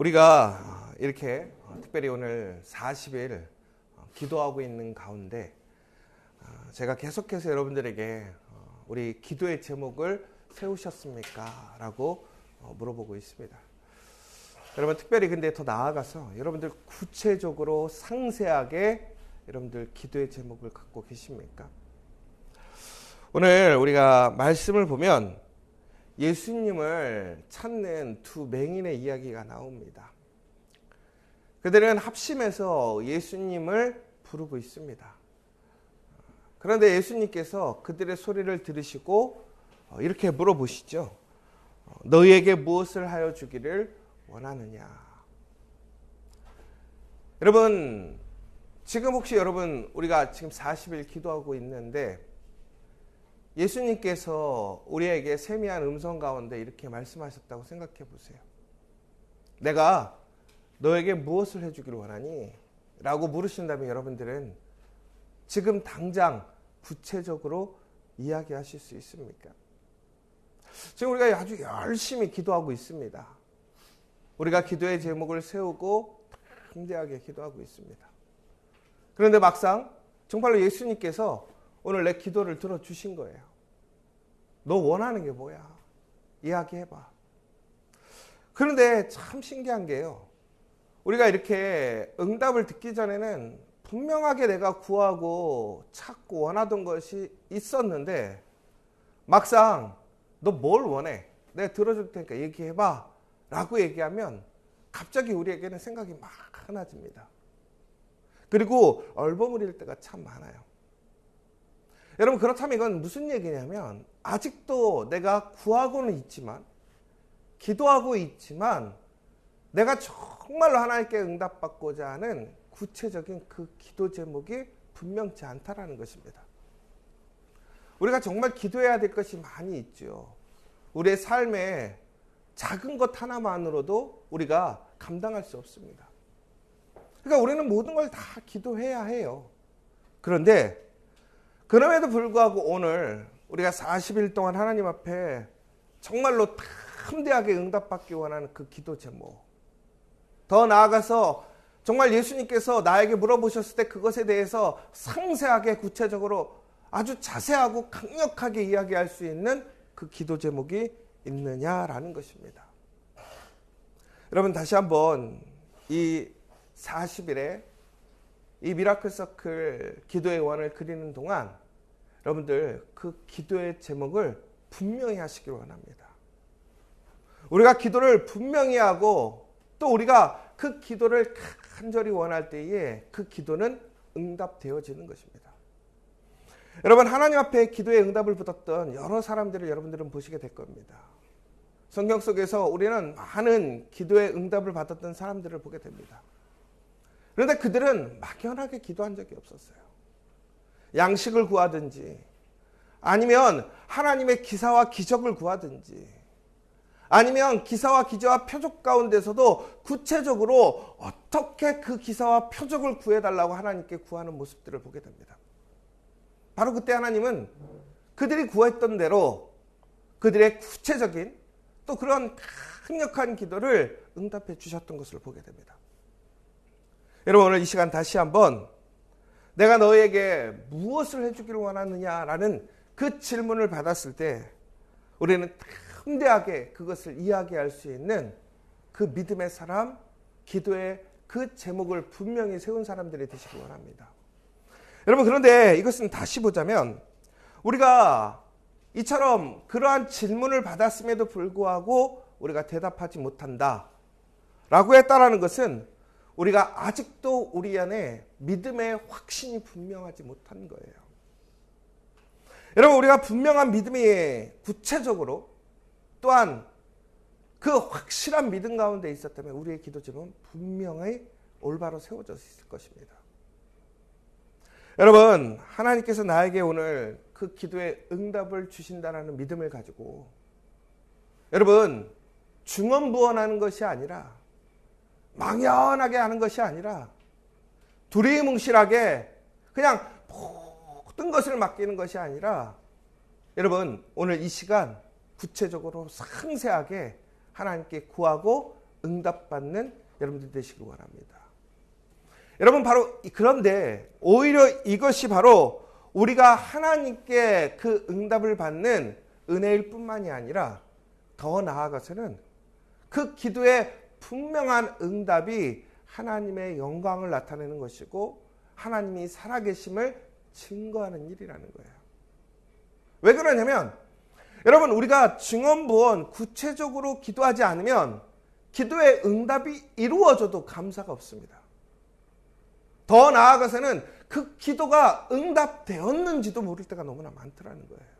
우리가 이렇게 특별히 오늘 40일 기도하고 있는 가운데 제가 계속해서 여러분들에게 우리 기도의 제목을 세우셨습니까? 라고 물어보고 있습니다. 여러분 특별히 근데 더 나아가서 여러분들 구체적으로 상세하게 여러분들 기도의 제목을 갖고 계십니까? 오늘 우리가 말씀을 보면 예수님을 찾는 두 맹인의 이야기가 나옵니다. 그들은 합심해서 예수님을 부르고 있습니다. 그런데 예수님께서 그들의 소리를 들으시고 이렇게 물어보시죠. 너희에게 무엇을 하여 주기를 원하느냐? 여러분, 지금 혹시 여러분 우리가 지금 40일 기도하고 있는데 예수님께서 우리에게 세미한 음성 가운데 이렇게 말씀하셨다고 생각해 보세요. 내가 너에게 무엇을 해주기를 원하니? 라고 물으신다면 여러분들은 지금 당장 구체적으로 이야기하실 수 있습니까? 지금 우리가 아주 열심히 기도하고 있습니다. 우리가 기도의 제목을 세우고 담대하게 기도하고 있습니다. 그런데 막상 정말로 예수님께서 오늘 내 기도를 들어주신 거예요. 너 원하는 게 뭐야? 이야기해봐. 그런데 참 신기한 게요. 우리가 이렇게 응답을 듣기 전에는 분명하게 내가 구하고 찾고 원하던 것이 있었는데 막상 너 뭘 원해? 내가 들어줄 테니까 얘기해봐. 라고 얘기하면 갑자기 우리에게는 생각이 막 많아집니다. 그리고 얼버무릴 때가 참 많아요. 여러분 그렇다면 이건 무슨 얘기냐면 아직도 내가 구하고는 있지만 기도하고 있지만 내가 정말로 하나님께 응답받고자 하는 구체적인 그 기도 제목이 분명치 않다라는 것입니다. 우리가 정말 기도해야 될 것이 많이 있죠. 우리의 삶에 작은 것 하나만으로도 우리가 감당할 수 없습니다. 그러니까 우리는 모든 걸 다 기도해야 해요. 그런데 그럼에도 불구하고 오늘 우리가 40일 동안 하나님 앞에 정말로 담대하게 응답받기 원하는 그 기도 제목, 더 나아가서 정말 예수님께서 나에게 물어보셨을 때 그것에 대해서 상세하게 구체적으로 아주 자세하고 강력하게 이야기할 수 있는 그 기도 제목이 있느냐라는 것입니다. 여러분 다시 한번 이 40일에 이 미라클 서클 기도의 원을 그리는 동안 여러분들 그 기도의 제목을 분명히 하시길 원합니다. 우리가 기도를 분명히 하고 또 우리가 그 기도를 간절히 원할 때에 그 기도는 응답되어지는 것입니다. 여러분 하나님 앞에 기도의 응답을 받았던 여러 사람들을 여러분들은 보시게 될 겁니다. 성경 속에서 우리는 많은 기도의 응답을 받았던 사람들을 보게 됩니다. 그런데 그들은 막연하게 기도한 적이 없었어요. 양식을 구하든지 아니면 하나님의 기사와 기적을 구하든지 아니면 기사와 기적과 표적 가운데서도 구체적으로 어떻게 그 기사와 표적을 구해달라고 하나님께 구하는 모습들을 보게 됩니다. 바로 그때 하나님은 그들이 구했던 대로 그들의 구체적인 또 그런 강력한 기도를 응답해 주셨던 것을 보게 됩니다. 여러분 오늘 이 시간 다시 한번 내가 너에게 무엇을 해주기를 원하느냐라는 그 질문을 받았을 때 우리는 담대하게 그것을 이야기할 수 있는 그 믿음의 사람, 기도의 그 제목을 분명히 세운 사람들이 되시기 원합니다. 여러분 그런데 이것은 다시 보자면 우리가 이처럼 그러한 질문을 받았음에도 불구하고 우리가 대답하지 못한다 라고 했다라는 것은 우리가 아직도 우리 안에 믿음의 확신이 분명하지 못한 거예요. 여러분 우리가 분명한 믿음이 구체적으로 또한 그 확실한 믿음 가운데 있었다면 우리의 기도 제목은 분명히 올바로 세워져 있을 것입니다. 여러분 하나님께서 나에게 오늘 그 기도에 응답을 주신다는 믿음을 가지고 여러분 중언부언하는 것이 아니라 막연하게 하는 것이 아니라 두리뭉실하게 그냥 모든 것을 맡기는 것이 아니라 여러분 오늘 이 시간 구체적으로 상세하게 하나님께 구하고 응답받는 여러분들 되시길 원합니다. 여러분 그런데 오히려 이것이 바로 우리가 하나님께 그 응답을 받는 은혜일 뿐만이 아니라 더 나아가서는 그 기도의 분명한 응답이 하나님의 영광을 나타내는 것이고 하나님이 살아계심을 증거하는 일이라는 거예요. 왜 그러냐면 여러분 우리가 증언부언 구체적으로 기도하지 않으면 기도의 응답이 이루어져도 감사가 없습니다. 더 나아가서는 그 기도가 응답되었는지도 모를 때가 너무나 많더라는 거예요.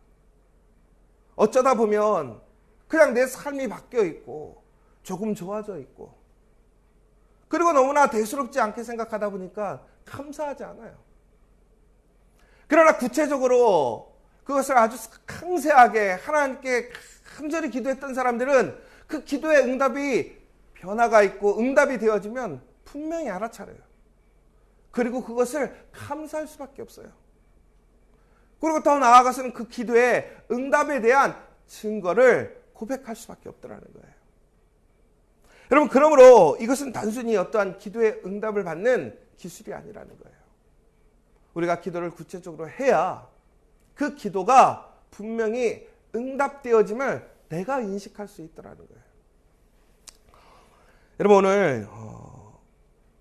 어쩌다 보면 그냥 내 삶이 바뀌어 있고 조금 좋아져 있고 그리고 너무나 대수롭지 않게 생각하다 보니까 감사하지 않아요. 그러나 구체적으로 그것을 아주 강세하게 하나님께 간절히 기도했던 사람들은 그 기도의 응답이 변화가 있고 응답이 되어지면 분명히 알아차려요. 그리고 그것을 감사할 수밖에 없어요. 그리고 더 나아가서는 그 기도의 응답에 대한 증거를 고백할 수밖에 없더라는 거예요. 여러분 그러므로 이것은 단순히 어떠한 기도의 응답을 받는 기술이 아니라는 거예요. 우리가 기도를 구체적으로 해야 그 기도가 분명히 응답되어짐을 내가 인식할 수 있더라는 거예요. 여러분 오늘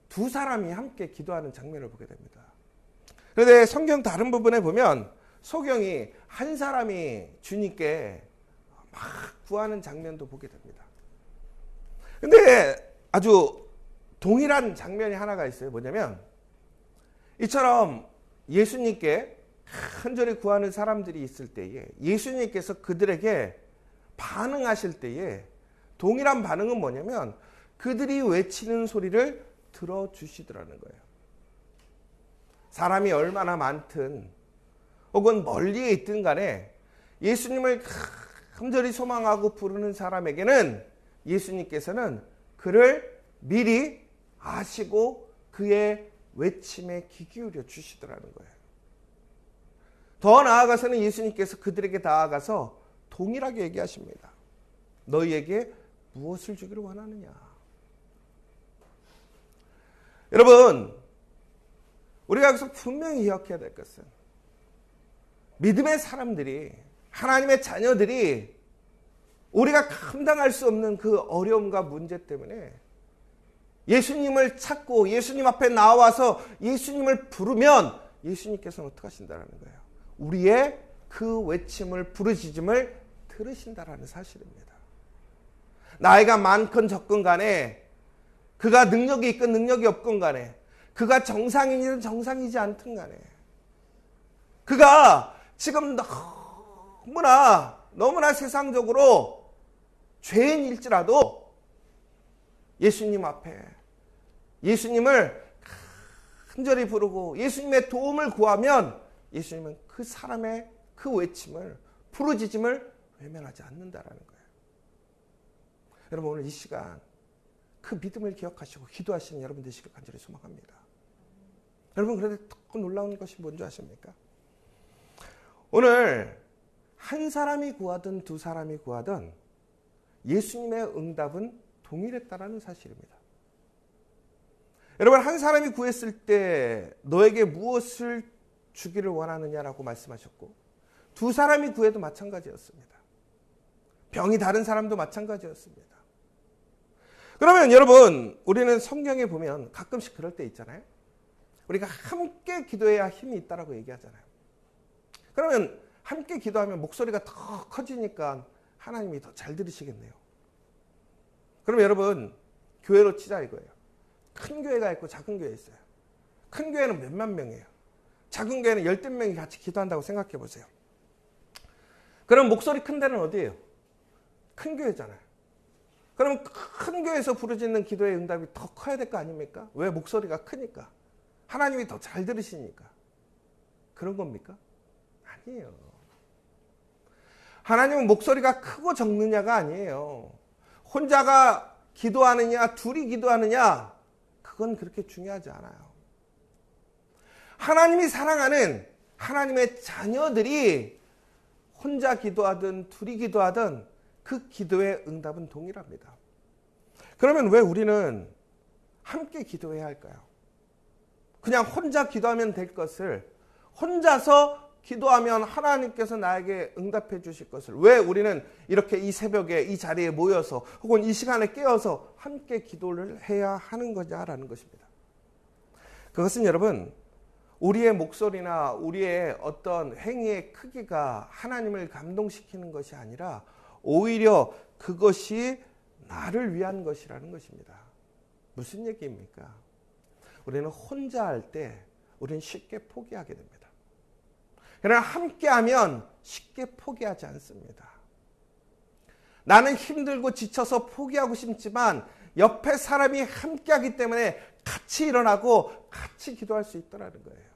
두 사람이 함께 기도하는 장면을 보게 됩니다. 그런데 성경 다른 부분에 보면 소경이 한 사람이 주님께 막 구하는 장면도 보게 됩니다. 근데 아주 동일한 장면이 하나가 있어요. 뭐냐면 이처럼 예수님께 간절히 구하는 사람들이 있을 때에 예수님께서 그들에게 반응하실 때에 동일한 반응은 뭐냐면 그들이 외치는 소리를 들어주시더라는 거예요. 사람이 얼마나 많든 혹은 멀리에 있든 간에 예수님을 간절히 소망하고 부르는 사람에게는 예수님께서는 그를 미리 아시고 그의 외침에 귀 기울여 주시더라는 거예요. 더 나아가서는 예수님께서 그들에게 나아가서 동일하게 얘기하십니다. 너희에게 무엇을 주기를 원하느냐? 여러분, 우리가 여기서 분명히 기억해야 될 것은 믿음의 사람들이, 하나님의 자녀들이 우리가 감당할 수 없는 그 어려움과 문제 때문에 예수님을 찾고 예수님 앞에 나와서 예수님을 부르면 예수님께서는 어떻게 하신다는 거예요? 우리의 그 외침을 부르짖음을 들으신다라는 사실입니다. 나이가 많건 적건 간에 그가 능력이 있건 능력이 없건 간에 그가 정상인이든 정상이지 않든 간에 그가 지금 너무나 세상적으로 죄인일지라도 예수님 앞에 예수님을 간절히 부르고 예수님의 도움을 구하면 예수님은 그 사람의 그 외침을 부르짖음을 외면하지 않는다라는 거예요. 여러분 오늘 이 시간 그 믿음을 기억하시고 기도하시는 여러분 되시길 간절히 소망합니다. 여러분 그런데 더 놀라운 것이 뭔지 아십니까? 오늘 한 사람이 구하든 두 사람이 구하든 예수님의 응답은 동일했다라는 사실입니다. 여러분 한 사람이 구했을 때 너에게 무엇을 주기를 원하느냐라고 말씀하셨고 두 사람이 구해도 마찬가지였습니다. 병이 다른 사람도 마찬가지였습니다. 그러면 여러분 우리는 성경에 보면 가끔씩 그럴 때 있잖아요. 우리가 함께 기도해야 힘이 있다라고 얘기하잖아요. 그러면 함께 기도하면 목소리가 더 커지니까 하나님이 더 잘 들으시겠네요. 그러면 여러분 교회로 치자 이거예요. 큰 교회가 있고 작은 교회 있어요. 큰 교회는 몇만 명이에요. 작은 교회는 10명이 같이 기도한다고 생각해 보세요. 그럼 목소리 큰 데는 어디예요? 큰 교회잖아요. 그럼 큰 교회에서 부르짖는 기도의 응답이 더 커야 될 거 아닙니까? 왜? 목소리가 크니까. 하나님이 더 잘 들으시니까. 그런 겁니까? 아니에요. 하나님은 목소리가 크고 적느냐가 아니에요. 혼자가 기도하느냐 둘이 기도하느냐 그건 그렇게 중요하지 않아요. 하나님이 사랑하는 하나님의 자녀들이 혼자 기도하든 둘이 기도하든 그 기도의 응답은 동일합니다. 그러면 왜 우리는 함께 기도해야 할까요? 그냥 혼자 기도하면 될 것을 혼자서 기도하면 하나님께서 나에게 응답해 주실 것을 왜 우리는 이렇게 이 새벽에 이 자리에 모여서 혹은 이 시간에 깨어서 함께 기도를 해야 하는 거냐라는 것입니다. 그것은 여러분 우리의 목소리나 우리의 어떤 행위의 크기가 하나님을 감동시키는 것이 아니라 오히려 그것이 나를 위한 것이라는 것입니다. 무슨 얘기입니까? 우리는 혼자 할 때 우리는 쉽게 포기하게 됩니다. 그러나 함께하면 쉽게 포기하지 않습니다. 나는 힘들고 지쳐서 포기하고 싶지만 옆에 사람이 함께하기 때문에 같이 일어나고 같이 기도할 수 있더라는 거예요.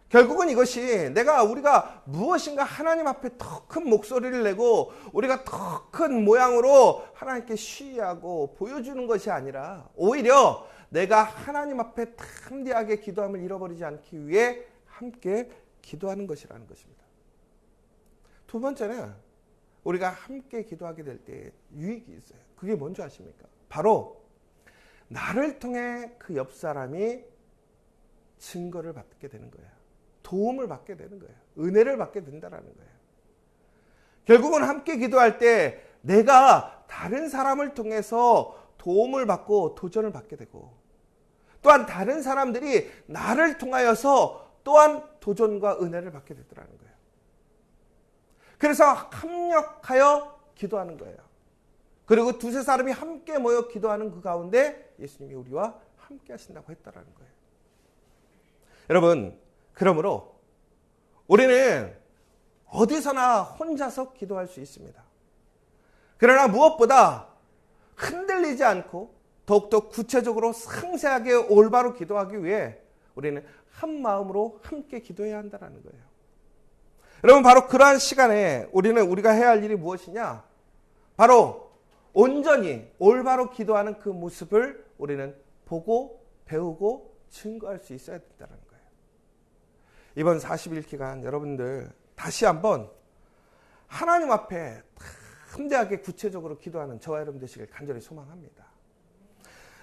결국은 이것이 우리가 무엇인가 하나님 앞에 더 큰 목소리를 내고 우리가 더 큰 모양으로 하나님께 시위하고 보여주는 것이 아니라 오히려 내가 하나님 앞에 담대하게 기도함을 잃어버리지 않기 위해 함께 기도하는 것이라는 것입니다. 두 번째는 우리가 함께 기도하게 될 때 유익이 있어요. 그게 뭔지 아십니까? 바로 나를 통해 그 옆 사람이 증거를 받게 되는 거예요. 도움을 받게 되는 거예요. 은혜를 받게 된다는 거예요. 결국은 함께 기도할 때 내가 다른 사람을 통해서 도움을 받고 도전을 받게 되고 또한 다른 사람들이 나를 통하여서 또한 도전과 은혜를 받게 되더라는 거예요. 그래서 합력하여 기도하는 거예요. 그리고 두세 사람이 함께 모여 기도하는 그 가운데 예수님이 우리와 함께 하신다고 했다라는 거예요. 여러분, 그러므로 우리는 어디서나 혼자서 기도할 수 있습니다. 그러나 무엇보다 흔들리지 않고 더욱더 구체적으로 상세하게 올바로 기도하기 위해 우리는 한 마음으로 함께 기도해야 한다는 거예요. 여러분 바로 그러한 시간에 우리가 해야 할 일이 무엇이냐? 바로 온전히 올바로 기도하는 그 모습을 우리는 보고 배우고 증거할 수 있어야 된다는 거예요. 이번 40일 기간 여러분들 다시 한번 하나님 앞에 담대하게 구체적으로 기도하는 저와 여러분 되시길 간절히 소망합니다.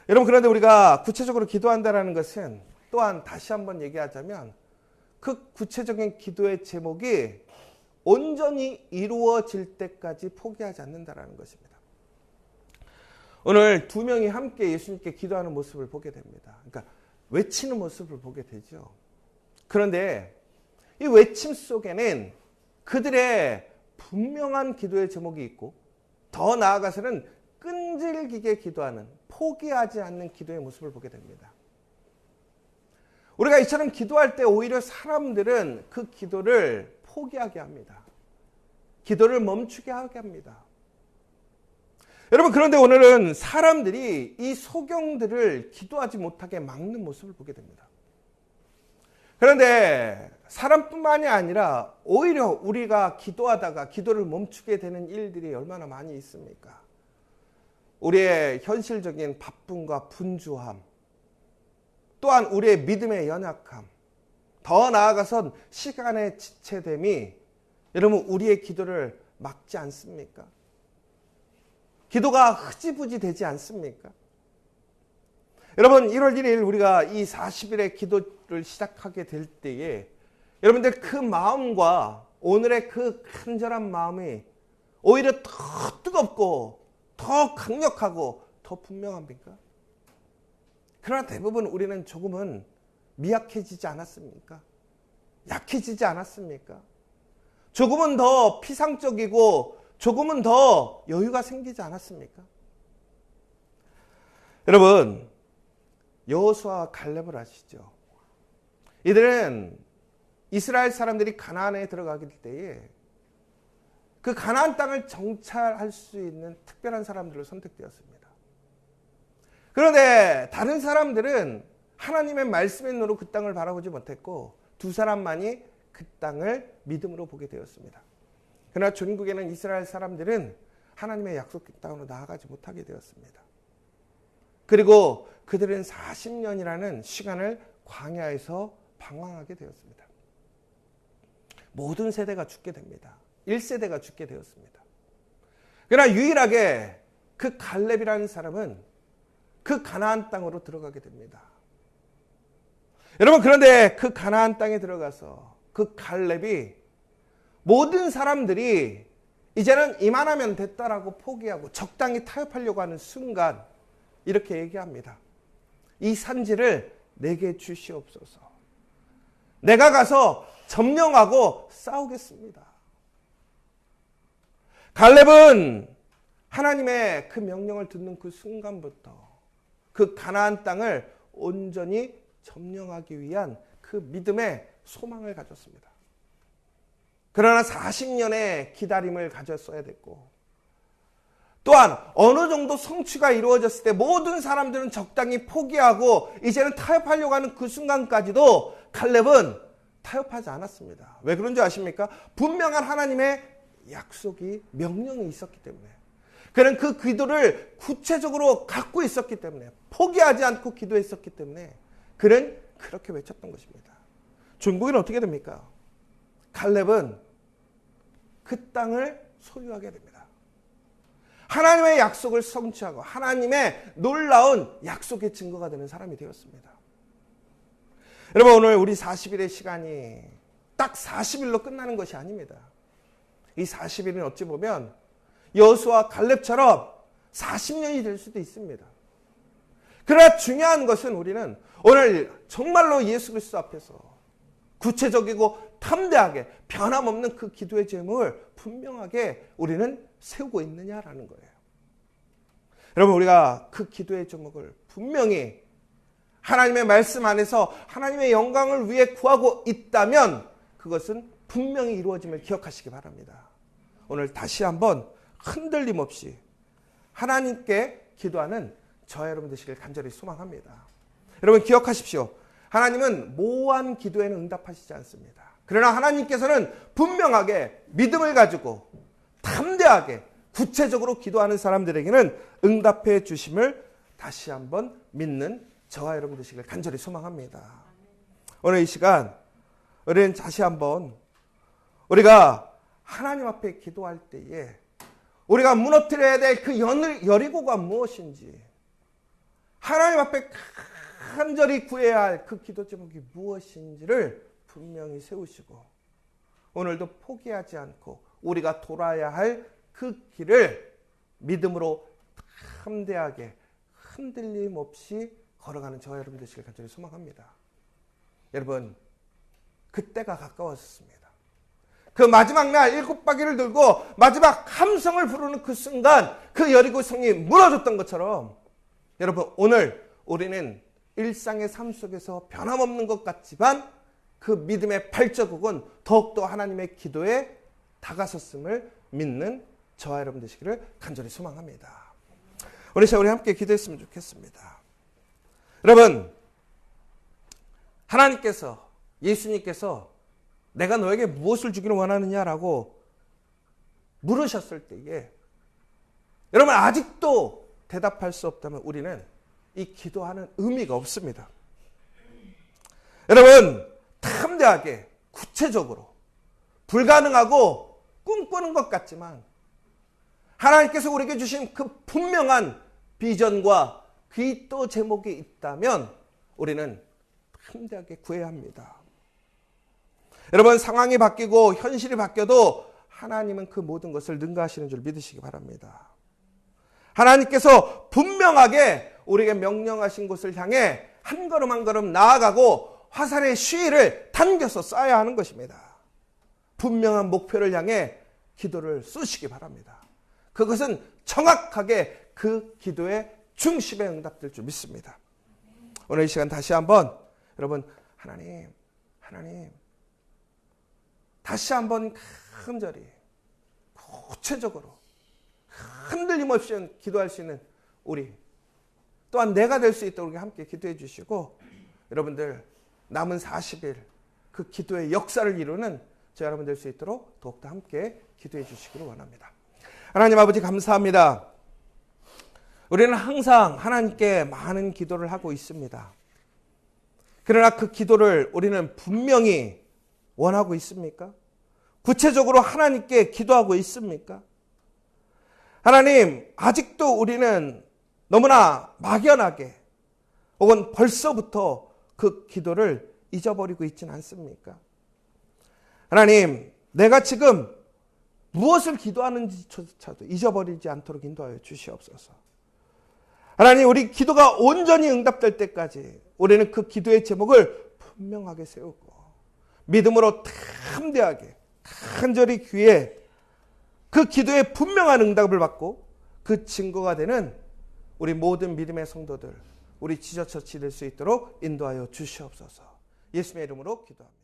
여러분 그런데 우리가 구체적으로 기도한다는 것은 또한 다시 한번 얘기하자면 그 구체적인 기도의 제목이 온전히 이루어질 때까지 포기하지 않는다는 것입니다. 오늘 두 명이 함께 예수님께 기도하는 모습을 보게 됩니다. 그러니까 외치는 모습을 보게 되죠. 그런데 이 외침 속에는 그들의 분명한 기도의 제목이 있고 더 나아가서는 끈질기게 기도하는 포기하지 않는 기도의 모습을 보게 됩니다. 우리가 이처럼 기도할 때 오히려 사람들은 그 기도를 포기하게 합니다. 기도를 멈추게 하게 합니다. 여러분 그런데 오늘은 사람들이 이 소경들을 기도하지 못하게 막는 모습을 보게 됩니다. 그런데 사람뿐만이 아니라 오히려 우리가 기도하다가 기도를 멈추게 되는 일들이 얼마나 많이 있습니까? 우리의 현실적인 바쁨과 분주함, 또한 우리의 믿음의 연약함, 더 나아가선 시간의 지체됨이 여러분 우리의 기도를 막지 않습니까? 기도가 흐지부지 되지 않습니까? 여러분 1월 1일 우리가 이 40일의 기도를 시작하게 될 때에 여러분들 그 마음과 오늘의 그 간절한 마음이 오히려 더 뜨겁고 더 강력하고 더 분명합니까? 그러나 대부분 우리는 조금은 미약해지지 않았습니까? 약해지지 않았습니까? 조금은 더 피상적이고 조금은 더 여유가 생기지 않았습니까? 여러분 여호수아와 갈렙을 아시죠? 이들은 이스라엘 사람들이 가나안에 들어가길 때에 그 가나안 땅을 정찰할 수 있는 특별한 사람들로 선택되었습니다. 그런데 다른 사람들은 하나님의 말씀의 눈으로 그 땅을 바라보지 못했고 두 사람만이 그 땅을 믿음으로 보게 되었습니다. 그러나 전국에는 이스라엘 사람들은 하나님의 약속 땅으로 나아가지 못하게 되었습니다. 그리고 그들은 40년이라는 시간을 광야에서 방황하게 되었습니다. 모든 세대가 죽게 됩니다. 1세대가 죽게 되었습니다. 그러나 유일하게 그 갈렙이라는 사람은 그 가나안 땅으로 들어가게 됩니다. 여러분, 그런데 그 가나안 땅에 들어가서 그 갈렙이 모든 사람들이 이제는 이만하면 됐다라고 포기하고 적당히 타협하려고 하는 순간 이렇게 얘기합니다. 이 산지를 내게 주시옵소서. 내가 가서 점령하고 싸우겠습니다. 갈렙은 하나님의 그 명령을 듣는 그 순간부터 그 가나안 땅을 온전히 점령하기 위한 그 믿음의 소망을 가졌습니다. 그러나 40년의 기다림을 가졌어야 됐고, 또한 어느 정도 성취가 이루어졌을 때 모든 사람들은 적당히 포기하고 이제는 타협하려고 하는 그 순간까지도 갈렙은 타협하지 않았습니다. 왜 그런지 아십니까? 분명한 하나님의 약속이, 명령이 있었기 때문에, 그는 그 기도를 구체적으로 갖고 있었기 때문에, 포기하지 않고 기도했었기 때문에 그는 그렇게 외쳤던 것입니다. 중국은 어떻게 됩니까? 갈렙은 그 땅을 소유하게 됩니다. 하나님의 약속을 성취하고 하나님의 놀라운 약속의 증거가 되는 사람이 되었습니다. 여러분, 오늘 우리 40일의 시간이 딱 40일로 끝나는 것이 아닙니다. 이 40일은 어찌 보면 여호수아 갈렙처럼 40년이 될 수도 있습니다. 그러나 중요한 것은 우리는 오늘 정말로 예수 그리스도 앞에서 구체적이고 담대하게 변함없는 그 기도의 제목을 분명하게 우리는 세우고 있느냐라는 거예요. 여러분, 우리가 그 기도의 제목을 분명히 하나님의 말씀 안에서 하나님의 영광을 위해 구하고 있다면 그것은 분명히 이루어짐을 기억하시기 바랍니다. 오늘 다시 한번 흔들림 없이 하나님께 기도하는 저와 여러분 되시길 간절히 소망합니다. 여러분, 기억하십시오. 하나님은 모호한 기도에는 응답하시지 않습니다. 그러나 하나님께서는 분명하게 믿음을 가지고 담대하게 구체적으로 기도하는 사람들에게는 응답해 주심을 다시 한번 믿는 저와 여러분 되시길 간절히 소망합니다. 오늘 이 시간 우리는 다시 한번 우리가 하나님 앞에 기도할 때에 우리가 무너뜨려야 될 그 여리고가 무엇인지, 하나님 앞에 간절히 구해야 할 그 기도 제목이 무엇인지를 분명히 세우시고, 오늘도 포기하지 않고 우리가 돌아야 할 그 길을 믿음으로 담대하게 흔들림 없이 걸어가는 저와 여러분 되시길 간절히 소망합니다. 여러분, 그때가 가까웠습니다. 그 마지막 날 7바퀴를 들고 마지막 함성을 부르는 그 순간 그 여리고 성이 무너졌던 것처럼, 여러분, 오늘 우리는 일상의 삶 속에서 변함없는 것 같지만 그 믿음의 발자국은 더욱더 하나님의 기도에 다가섰음을 믿는 저와 여러분 되시기를 간절히 소망합니다. 오늘 시간 우리 함께 기도했으면 좋겠습니다. 여러분, 하나님께서, 예수님께서 내가 너에게 무엇을 주기를 원하느냐라고 물으셨을 때에 여러분 아직도 대답할 수 없다면 우리는 이 기도하는 의미가 없습니다. 여러분, 담대하게 구체적으로 불가능하고 꿈꾸는 것 같지만 하나님께서 우리에게 주신 그 분명한 비전과 기도 제목이 있다면 우리는 담대하게 구해야 합니다. 여러분, 상황이 바뀌고 현실이 바뀌어도 하나님은 그 모든 것을 능가하시는 줄 믿으시기 바랍니다. 하나님께서 분명하게 우리에게 명령하신 곳을 향해 한 걸음 한 걸음 나아가고 화살의 시위를 당겨서 쏴야 하는 것입니다. 분명한 목표를 향해 기도를 쏘시기 바랍니다. 그것은 정확하게 그 기도의 중심에 응답될 줄 믿습니다. 오늘 이 시간 다시 한번 여러분, 하나님 다시 한번 간절히 구체적으로 흔들림 없이 기도할 수 있는 우리, 또한 내가 될 수 있도록 함께 기도해 주시고, 여러분들 남은 40일 그 기도의 역사를 이루는 저 여러분 될 수 있도록 더욱더 함께 기도해 주시기를 원합니다. 하나님 아버지, 감사합니다. 우리는 항상 하나님께 많은 기도를 하고 있습니다. 그러나 그 기도를 우리는 분명히 원하고 있습니까? 구체적으로 하나님께 기도하고 있습니까? 하나님, 아직도 우리는 너무나 막연하게 혹은 벌써부터 그 기도를 잊어버리고 있지는 않습니까? 하나님, 내가 지금 무엇을 기도하는지조차도 잊어버리지 않도록 인도하여 주시옵소서. 하나님, 우리 기도가 온전히 응답될 때까지 우리는 그 기도의 제목을 분명하게 세우고 믿음으로 담대하게 간절히 귀에 그 기도의 분명한 응답을 받고 그 증거가 되는 우리 모든 믿음의 성도들, 우리 지저처치 될 수 있도록 인도하여 주시옵소서. 예수님의 이름으로 기도합니다.